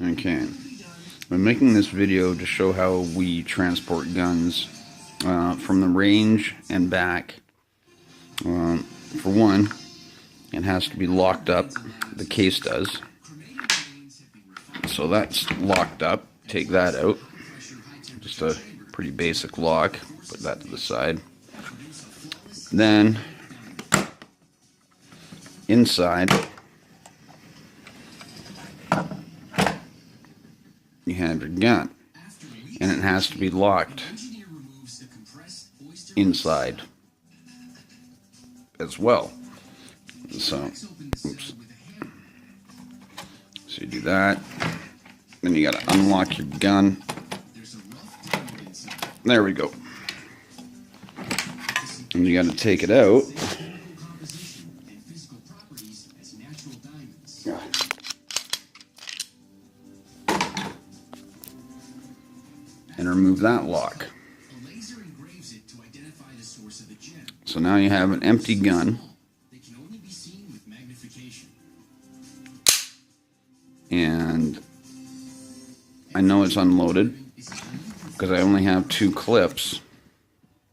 Okay, I'm making this video to show how we transport guns from the range and back. For one, it has to be locked up. The case does. So that's locked up. Take that out. Just a pretty basic lock. Put that to the side. Then, inside, you have your gun, and it has to be locked inside as well. So, oops. So you do that, then you gotta unlock your gun. There we go. And you gotta take it out. And remove that lock. So now you have an empty gun. And I know it's unloaded because I only have 2 clips.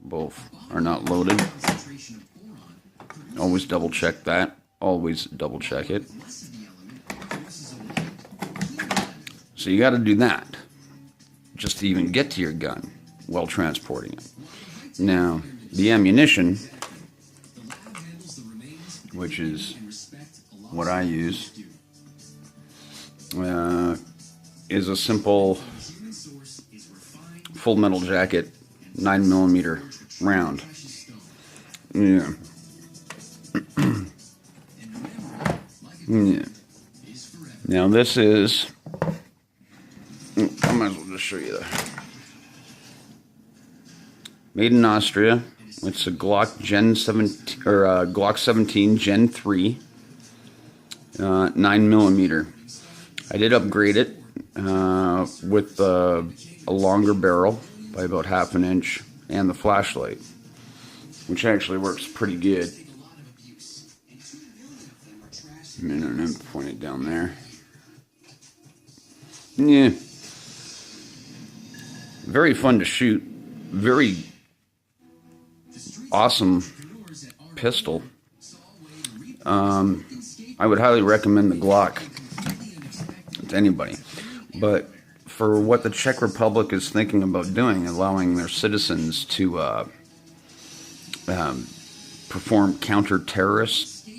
Both are not loaded. Always double check that. Always double check it. So you got to do that just to even get to your gun while transporting it. Now, the ammunition, which is what I use, is a simple full metal jacket 9mm round. Yeah. Yeah. Now this is, I might as well just show you that. Made in Austria. It's a Glock Gen 17 or Glock 17 Gen 3, 9mm. I did upgrade it with a longer barrel by about 1/2 inch and the flashlight, which actually works pretty good. And I'm pointing down there. Yeah. Very fun to shoot. Very awesome pistol. I would highly recommend the Glock to anybody. But for what the Czech Republic is thinking about doing, allowing their citizens to perform counter-terrorist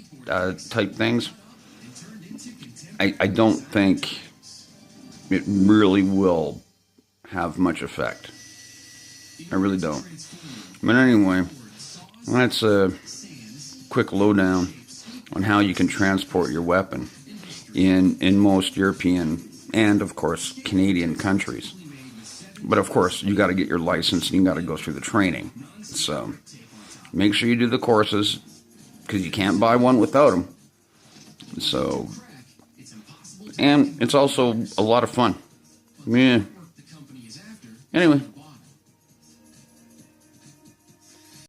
type things, I don't think it really will have much effect. I really don't. But anyway, that's a quick lowdown on how you can transport your weapon in most European and, of course, Canadian countries. But, of course, you got to get your license and you got to go through the training. So, make sure you do the courses, because you can't buy one without them. So, and it's also a lot of fun. Yeah. Anyway.